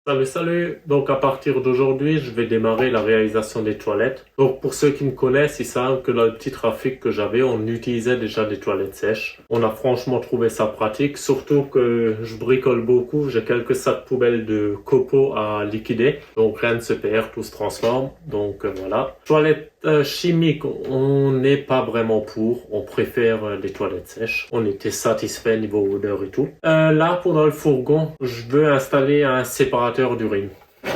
Salut, salut! Donc à partir d'aujourd'hui, je vais démarrer la réalisation des toilettes. Donc pour ceux qui me connaissent, ils savent que dans le petit trafic que j'avais, on utilisait déjà des toilettes sèches. On a franchement trouvé ça pratique, surtout que je bricole beaucoup. J'ai quelques sacs poubelles de copeaux à liquider. Donc rien ne se perd, tout se transforme. Donc voilà. Toilettes chimiques, on n'est pas vraiment pour. On préfère les toilettes sèches. On était satisfait niveau odeur et tout. Là, pour dans le fourgon, je veux installer un séparateur d'urine.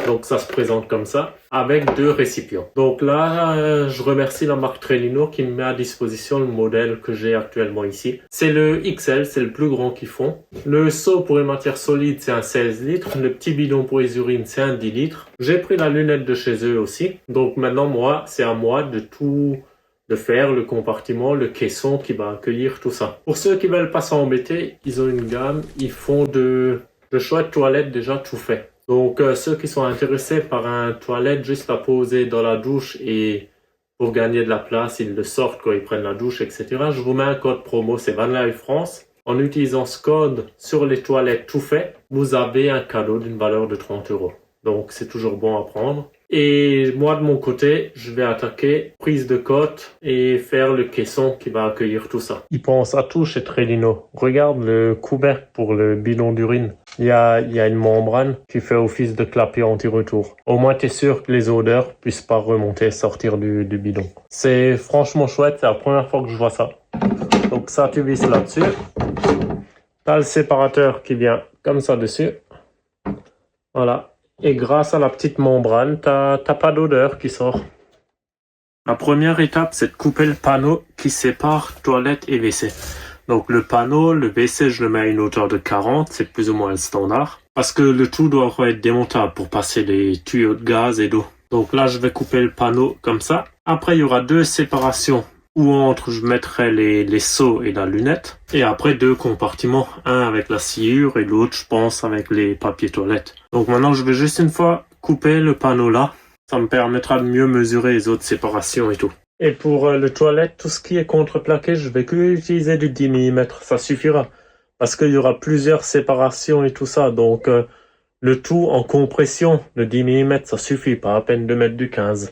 Donc ça se présente comme ça, avec 2 récipients. Donc là, je remercie la marque Trellino qui me met à disposition le modèle que j'ai actuellement ici. C'est le XL, c'est le plus grand qu'ils font. Le seau pour les matières solides, c'est un 16 litres. Le petit bidon pour les urines, c'est un 10 litres. J'ai pris la lunette de chez eux aussi. Donc maintenant, moi, c'est à moi de faire le compartiment, le caisson qui va accueillir tout ça. Pour ceux qui veulent pas s'embêter, ils ont une gamme, ils font de chouettes toilettes déjà tout fait. Donc ceux qui sont intéressés par un toilette juste à poser dans la douche et pour gagner de la place, ils le sortent quand ils prennent la douche, etc. Je vous mets un code promo, c'est Vanlife France. En utilisant ce code sur les toilettes tout fait, vous avez un cadeau d'une valeur de 30 €. Donc c'est toujours bon à prendre. Et moi de mon côté, je vais attaquer prise de côte et faire le caisson qui va accueillir tout ça. Ils pensent à tout chez Trellino. Regarde le couvercle pour le bidon d'urine. Il y a une membrane qui fait office de clapet anti-retour. Au moins tu es sûr que les odeurs puissent pas remonter et sortir du bidon. C'est franchement chouette, c'est la première fois que je vois ça. Donc ça tu visses là-dessus. T'as le séparateur qui vient comme ça dessus. Voilà. Et grâce à la petite membrane, t'as pas d'odeur qui sort. La première étape, c'est de couper le panneau qui sépare toilette et WC. Donc le panneau, le WC, je le mets à une hauteur de 40, c'est plus ou moins le standard. Parce que le tout doit être démontable pour passer les tuyaux de gaz et d'eau. Donc là, je vais couper le panneau comme ça. Après, il y aura 2 séparations où entre je mettrai les seaux et la lunette. Et après 2 compartiments, un avec la sciure et l'autre je pense avec les papiers toilettes. Donc maintenant je vais juste une fois couper le panneau là. Ça me permettra de mieux mesurer les autres séparations et tout. Et pour le toilette, tout ce qui est contreplaqué, je vais que utiliser du 10 mm, ça suffira. Parce qu'il y aura plusieurs séparations et tout ça. Donc le tout en compression, le 10 mm ça suffit, pas à peine de mettre du 15.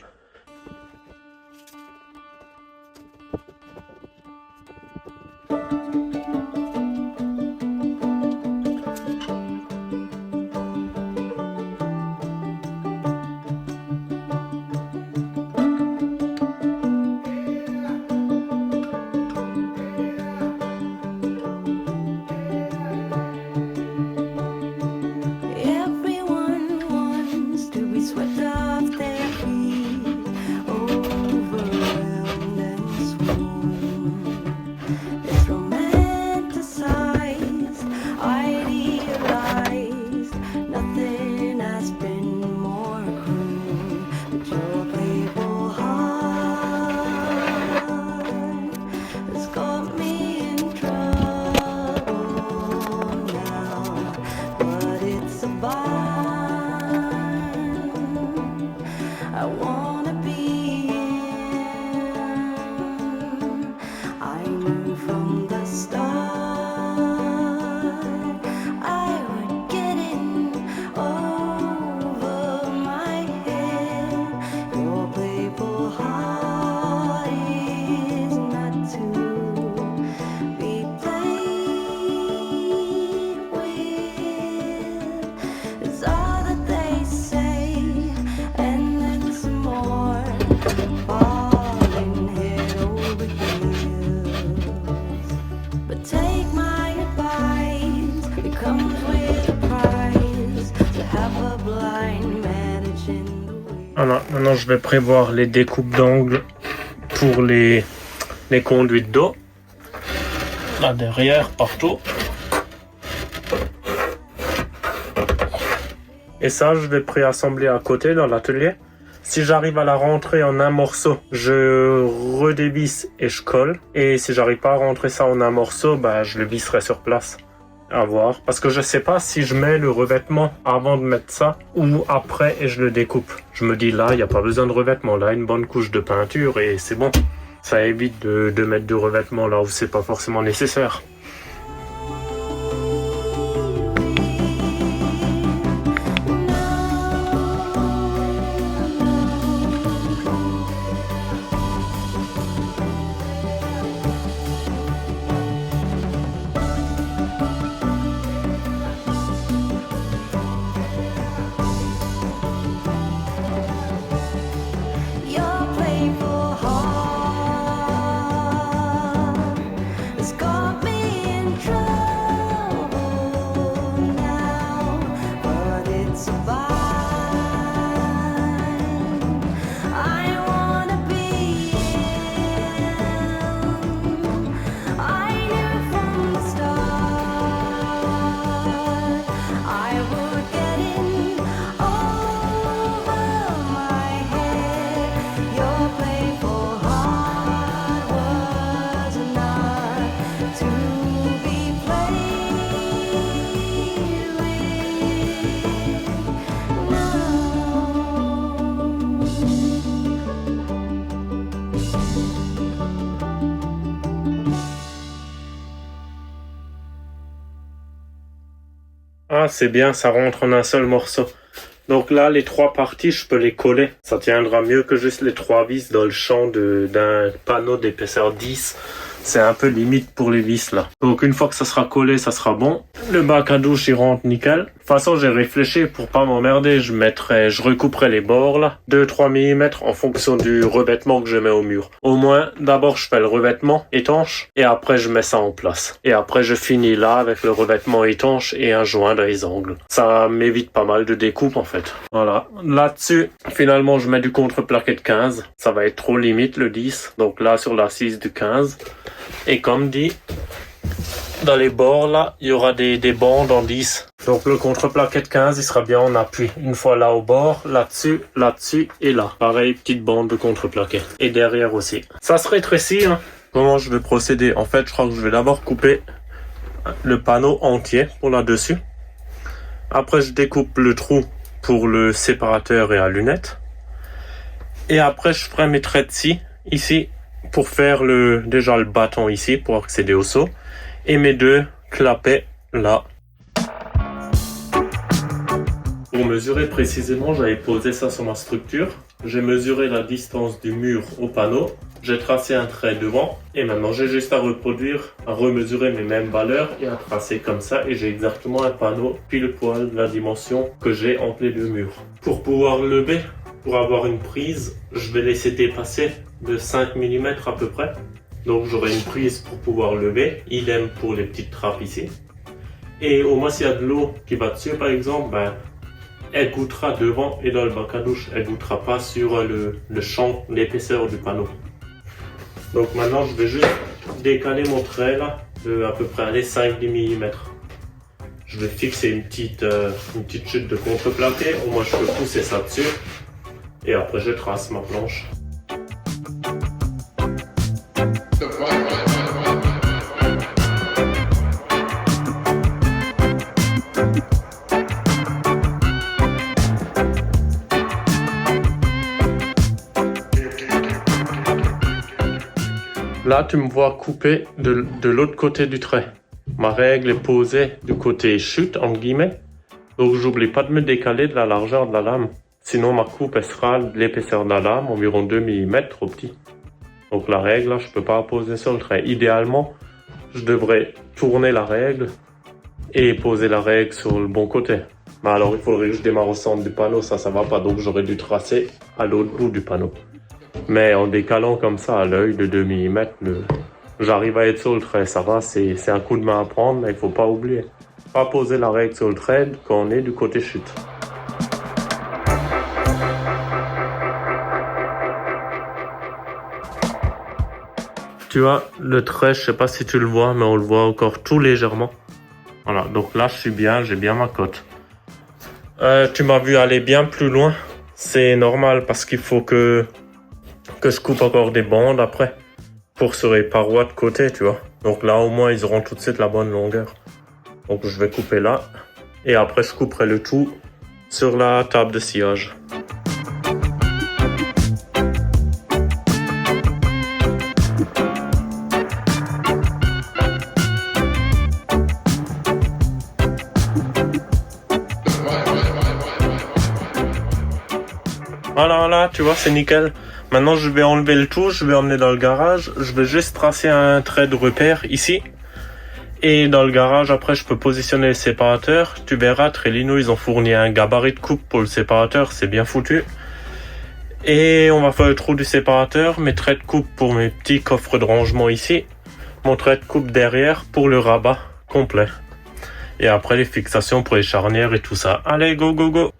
Voilà, maintenant je vais prévoir les découpes d'angles pour les conduites d'eau. Là derrière, partout. Et ça, je vais préassembler à côté dans l'atelier. Si j'arrive à la rentrer en un morceau, je redévisse et je colle. Et si j'arrive pas à rentrer ça en un morceau, bah, je le visserai sur place. À voir. Parce que je sais pas si je mets le revêtement avant de mettre ça ou après et je le découpe. Je me dis là, il n'y a pas besoin de revêtement. Là, une bonne couche de peinture et c'est bon. Ça évite de mettre du revêtement là où c'est pas forcément nécessaire. Ah, c'est bien, ça rentre en un seul morceau. Donc là, les 3 parties, je peux les coller. Ça tiendra mieux que juste les 3 vis dans le champ d'un panneau d'épaisseur 10. C'est un peu limite pour les vis là. Donc une fois que ça sera collé, ça sera bon. Le bac à douche, il rentre nickel. De toute façon, j'ai réfléchi pour pas m'emmerder. Je recouperai les bords là. 2-3 mm en fonction du revêtement que je mets au mur. Au moins, d'abord, je fais le revêtement étanche et après, je mets ça en place. Et après, je finis là avec le revêtement étanche et un joint dans les angles. Ça m'évite pas mal de découpes en fait. Voilà. Là-dessus, finalement, je mets du contreplaqué de 15. Ça va être trop limite le 10. Donc là, sur l'assise du 15. Et comme dit, dans les bords là, il y aura des bandes en 10. Donc le contreplaqué de 15, il sera bien en appui. Une fois là au bord, là-dessus, là-dessus et là. Pareil, petite bande de contreplaqué. Et derrière aussi. Ça se rétrécit, hein. Comment je vais procéder? En fait, je crois que je vais d'abord couper le panneau entier pour là-dessus. Après, je découpe le trou pour le séparateur et la lunette. Et après, je ferai mes traits ici, pour faire déjà le bâton ici pour accéder au seau et mes 2 clapets là. Pour mesurer précisément, j'avais posé ça sur ma structure. J'ai mesuré la distance du mur au panneau. J'ai tracé un trait devant et maintenant j'ai juste à remesurer mes mêmes valeurs et à tracer comme ça et j'ai exactement un panneau pile poil la dimension que j'ai entre les 2 murs. Pour pouvoir lever, pour avoir une prise, je vais laisser dépasser de 5 mm à peu près. Donc j'aurai une prise pour pouvoir lever. Idem pour les petites trappes ici. Et au moins s'il y a de l'eau qui va dessus par exemple, elle goûtera devant et dans le bac à douche. Elle goûtera pas sur le champ, l'épaisseur du panneau. Donc maintenant je vais juste décaler mon trait là de à peu près 5-10 mm. Je vais fixer une petite chute de contreplaqué. Au moins je peux pousser ça dessus. Et après je trace ma planche. Là, tu me vois couper de l'autre côté du trait. Ma règle est posée du côté chute, entre guillemets. Donc, j'oublie pas de me décaler de la largeur de la lame. Sinon, ma coupe, elle sera de l'épaisseur de la lame, environ 2 mm, trop petit. Donc, la règle, là, je peux pas la poser sur le trait. Idéalement, je devrais tourner la règle et poser la règle sur le bon côté. Mais alors, il faudrait que je démarre au centre du panneau, ça va pas. Donc, j'aurais dû tracer à l'autre bout du panneau. Mais en décalant comme ça à l'œil de 2 mm, j'arrive à être sur le trait, ça va, c'est un coup de main à prendre, mais il faut pas oublier. Pas poser la règle sur le trait quand on est du côté chute. Tu vois, le trait, je sais pas si tu le vois, mais on le voit encore tout légèrement. Voilà, donc là je suis bien, j'ai bien ma cote. Tu m'as vu aller bien plus loin, c'est normal parce qu'il faut que je coupe encore des bandes après pour sur les parois de côté, tu vois. Donc là au moins ils auront tout de suite la bonne longueur. Donc je vais couper là et après je couperai le tout sur la table de sciage. Voilà, tu vois, c'est nickel. Maintenant, je vais enlever le tout, je vais emmener dans le garage. Je vais juste tracer un trait de repère ici. Et dans le garage, après, je peux positionner le séparateur. Tu verras, Trellino, ils ont fourni un gabarit de coupe pour le séparateur. C'est bien foutu. Et on va faire le trou du séparateur. Mes traits de coupe pour mes petits coffres de rangement ici. Mon trait de coupe derrière pour le rabat complet. Et après, les fixations pour les charnières et tout ça. Allez, go, go, go!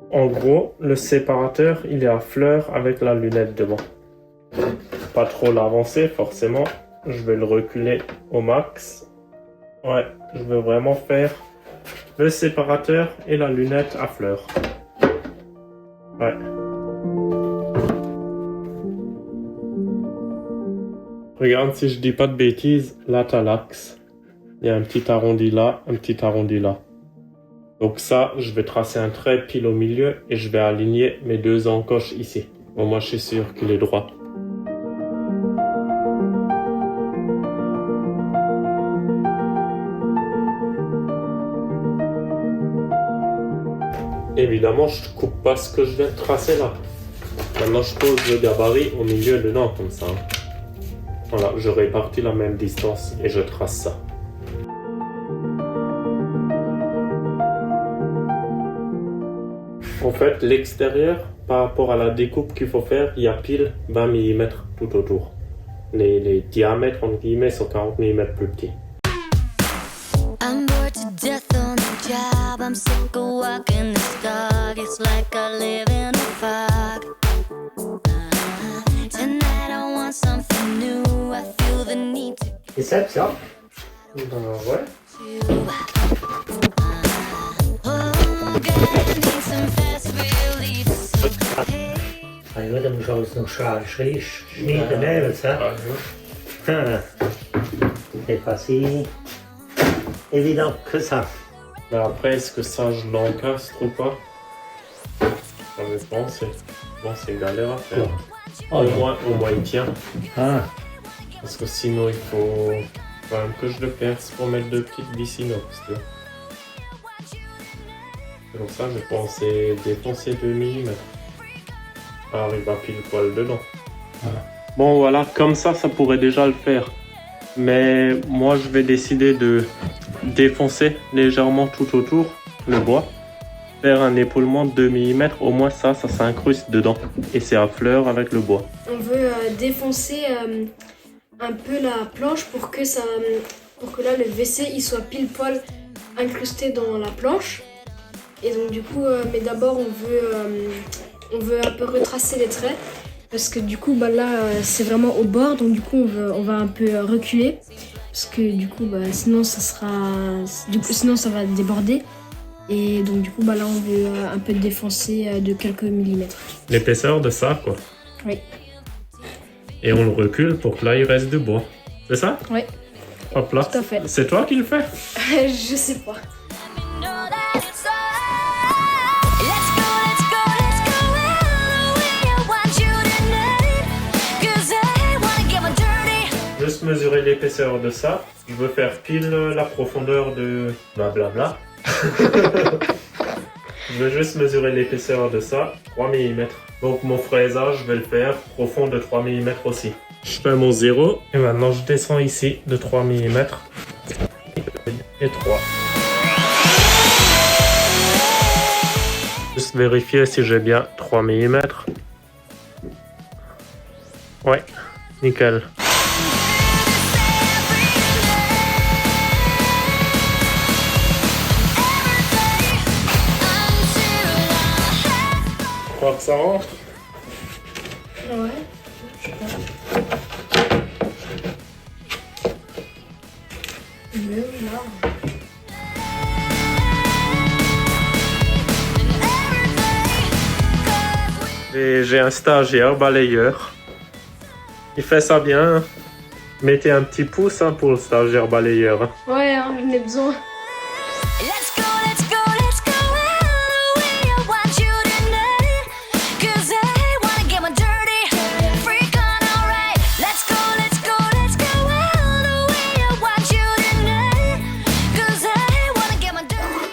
En gros, le séparateur, il est à fleur avec la lunette devant. Pas trop l'avancer, forcément. Je vais le reculer au max. Ouais, je veux vraiment faire le séparateur et la lunette à fleurs. Ouais. Regarde, si je dis pas de bêtises, là t'as l'axe. Il y a un petit arrondi là, un petit arrondi là. Donc ça, je vais tracer un trait pile au milieu et je vais aligner mes deux encoches ici. Bon, moi je suis sûr qu'il est droit. Évidemment, je ne coupe pas ce que je viens de tracer là. Maintenant, je pose le gabarit au milieu dedans, comme ça. Voilà, je répartis la même distance et je trace ça. En fait, l'extérieur, par rapport à la découpe qu'il faut faire, il y a pile 20 mm tout autour. Les diamètres, entre guillemets, sont 40 mm plus petits. I'm bored to death on the job. I'm sick of walking this dog. It's like I live in a fog. Tonight I want something new. I feel the need to. C'est ça, ça? Ouais. Also dann schaust du noch schneiden, ne? Ça? C'est pas si évident que ça. Mais après, est-ce que ça, je l'encastre ou pas? Ça dépend, c'est galère à faire. Oh, Au moins, il tient. Ah, Parce que sinon, il faut quand même que je le perce pour mettre deux petites vis inox. C'est pour ça que j'ai pensé défoncer 2 mm. Arrive à pile poil dedans. Voilà. Bon voilà, comme ça pourrait déjà le faire. Mais moi je vais décider de défoncer légèrement tout autour le bois. Faire un épaulement de 2 mm, au moins ça s'incruste dedans. Et c'est à fleur avec le bois. On veut défoncer un peu la planche pour que là le WC il soit pile poil incrusté dans la planche. Et donc du coup, mais d'abord on veut un peu retracer les traits parce que du coup là c'est vraiment au bord, donc du coup on va un peu reculer parce que du coup sinon sinon ça va déborder. Et donc du coup là on veut un peu défoncer de quelques millimètres. L'épaisseur de ça quoi. Oui. Et on le recule pour que là il reste du bois. C'est ça? Oui. Hop là. Tout à fait. C'est toi qui le fais? Je sais pas. Juste mesurer l'épaisseur de ça. Je veux faire pile la profondeur de blablabla. Je veux juste mesurer l'épaisseur de ça, 3 mm. Donc mon fraisage, je vais le faire profond de 3 mm aussi. Je fais mon 0 et maintenant je descends ici de 3 mm et 3. Juste vérifier si j'ai bien 3 mm. Ouais, nickel. Je crois que ça rentre. Ouais. Et j'ai un stagiaire balayeur. Il fait ça bien. Mettez un petit pouce pour le stagiaire balayeur. Ouais, j'en ai besoin.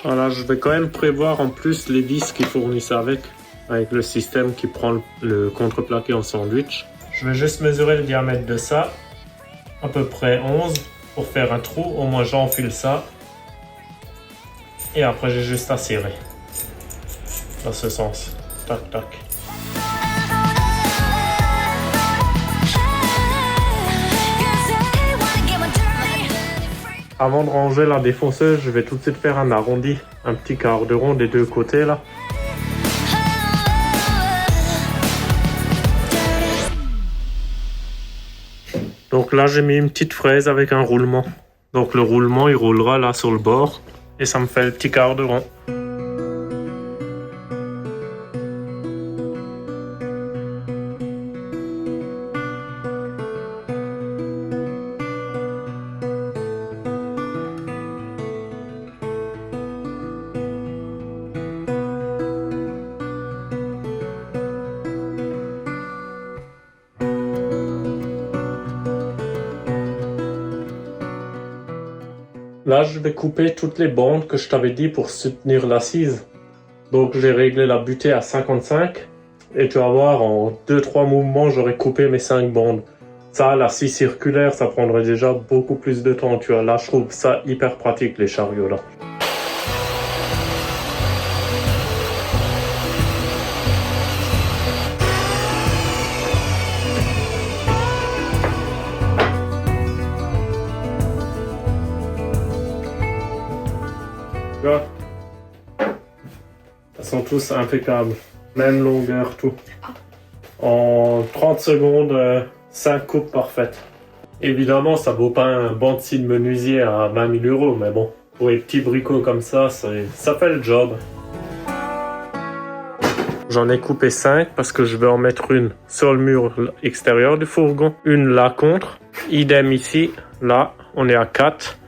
Voilà, je vais quand même prévoir en plus les vis qu'ils fournissent avec le système qui prend le contreplaqué en sandwich. Je vais juste mesurer le diamètre de ça, à peu près 11, pour faire un trou. Au moins j'enfile ça. Et après j'ai juste à serrer. Dans ce sens. Tac, tac. Avant de ranger la défonceuse, je vais tout de suite faire un arrondi, un petit quart de rond des deux côtés là. Donc là j'ai mis une petite fraise avec un roulement. Donc le roulement il roulera là sur le bord et ça me fait le petit quart de rond. Là, je vais couper toutes les bandes que je t'avais dit pour soutenir l'assise. Donc, j'ai réglé la butée à 55. Et tu vas voir, en 2-3 mouvements, j'aurai coupé mes 5 bandes. Ça, la scie circulaire, ça prendrait déjà beaucoup plus de temps. Tu vois, là, je trouve ça hyper pratique, les chariots, là. Tu vois, ils sont tous impeccables, même longueur, tout. En 30 secondes, 5 coupes parfaites. Évidemment, ça vaut pas un banc de scie de menuisier à 20 000 €, mais bon, pour les petits bricots comme ça, ça fait le job. J'en ai coupé 5 parce que je vais en mettre une sur le mur extérieur du fourgon, une là contre, idem ici, là, on est à 4.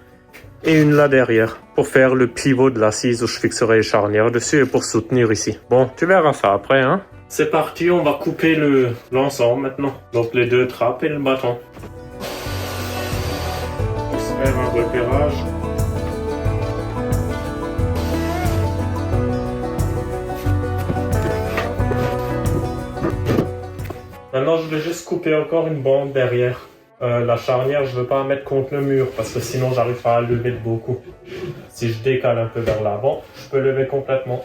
Et une là derrière, pour faire le pivot de l'assise où je fixerai les charnières dessus et pour soutenir ici. Bon, tu verras ça après, hein. C'est parti, on va couper l'ensemble maintenant. Donc les 2 trappes et le bâton. On se fait un repérage. Maintenant, je vais juste couper encore une bande derrière. La charnière, je veux pas la mettre contre le mur parce que sinon j'arrive pas à lever de beaucoup. Si je décale un peu vers l'avant, je peux lever complètement.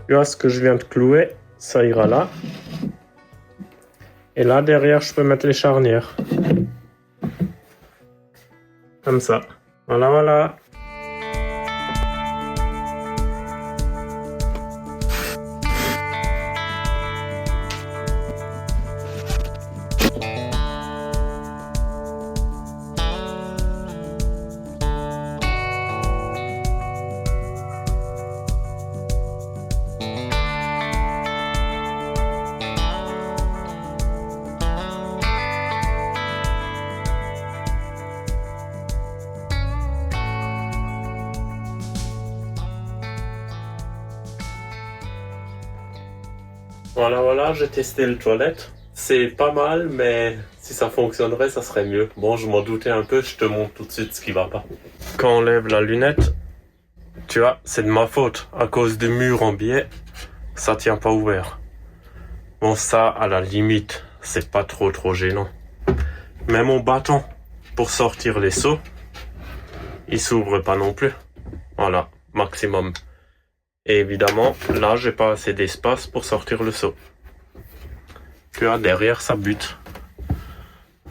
Tu vois ce que je viens de clouer, ça ira là. Et là derrière, je peux mettre les charnières. Comme ça. Voilà, voilà. Voilà, j'ai testé le toilette. C'est pas mal, mais si ça fonctionnerait, ça serait mieux. Bon, je m'en doutais un peu, je te montre tout de suite ce qui va pas. Quand on lève la lunette, tu vois, c'est de ma faute. À cause du mur en biais, ça tient pas ouvert. Bon, ça, à la limite, c'est pas trop gênant. Mais mon bâton, pour sortir les seaux, il s'ouvre pas non plus. Voilà, maximum. Et évidemment, là, j'ai pas assez d'espace pour sortir le seau. Tu vois, derrière, ça bute.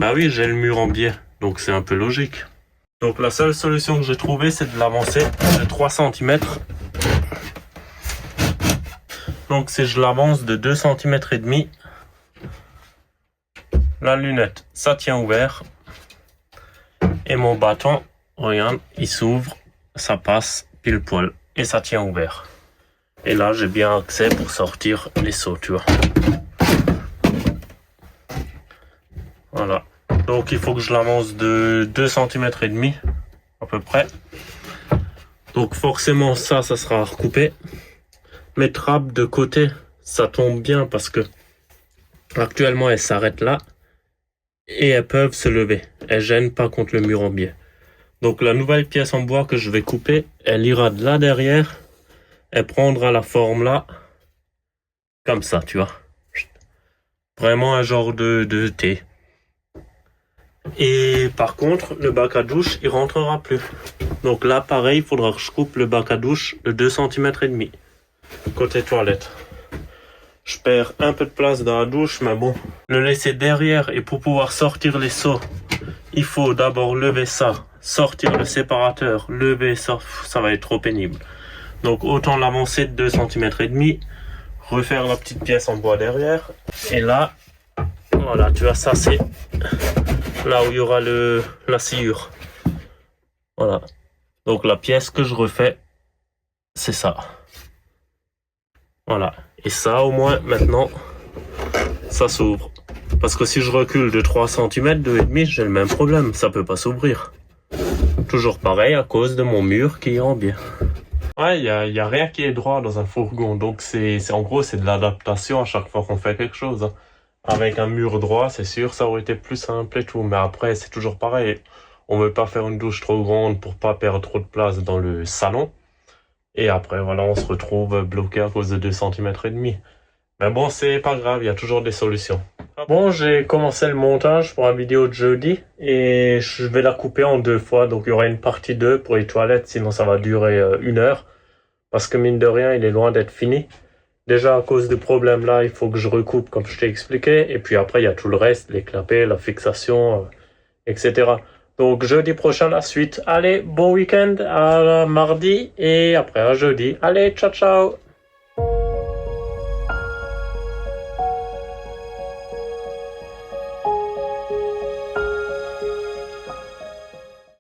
Bah oui, j'ai le mur en biais, donc c'est un peu logique. Donc la seule solution que j'ai trouvée, c'est de l'avancer de 3 cm. Donc si je l'avance de 2 cm et demi, la lunette, ça tient ouvert. Et mon bâton, regarde, il s'ouvre, ça passe pile poil et ça tient ouvert. Et là, j'ai bien accès pour sortir les seaux, tu vois. Voilà. Donc, il faut que je l'avance de 2 cm et demi, à peu près. Donc, forcément, ça sera recoupé. Mes trappes de côté, ça tombe bien parce que actuellement, elles s'arrêtent là. Et elles peuvent se lever. Elles gênent pas contre le mur en biais. Donc, la nouvelle pièce en bois que je vais couper, elle ira de là derrière. Elle prendra la forme là, comme ça, tu vois. Vraiment un genre de T. Et par contre, le bac à douche, il rentrera plus. Donc là, pareil, il faudra que je coupe le bac à douche de 2 cm et demi. Côté toilette. Je perds un peu de place dans la douche, mais bon. Le laisser derrière et pour pouvoir sortir les seaux, il faut d'abord lever ça sortir le séparateur, lever ça, ça va être trop pénible. Donc autant l'avancer de 2 cm et demi, refaire la petite pièce en bois derrière. Et là, voilà, tu vois, ça c'est là où il y aura la sciure. Voilà. Donc la pièce que je refais, c'est ça. Voilà. Et ça, au moins, maintenant, ça s'ouvre. Parce que si je recule de 3 cm, 2,5, j'ai le même problème. Ça peut pas s'ouvrir. Toujours pareil à cause de mon mur qui est en biais. Ouais, y a rien qui est droit dans un fourgon. Donc en gros, c'est de l'adaptation à chaque fois qu'on fait quelque chose. Avec un mur droit, c'est sûr, ça aurait été plus simple et tout. Mais après, c'est toujours pareil. On veut pas faire une douche trop grande pour pas perdre trop de place dans le salon. Et après, voilà, on se retrouve bloqué à cause de 2 cm et demi. Mais bon, c'est pas grave, il y a toujours des solutions. Bon, j'ai commencé le montage pour la vidéo de jeudi et je vais la couper en 2 fois. Donc il y aura une partie 2 pour les toilettes, sinon ça va durer 1 heure. Parce que mine de rien, il est loin d'être fini. Déjà à cause du problème là, il faut que je recoupe comme je t'ai expliqué. Et puis après, il y a tout le reste, les clapets, la fixation, etc. Donc jeudi prochain la suite. Allez, bon week-end à mardi et après à jeudi. Allez, ciao ciao.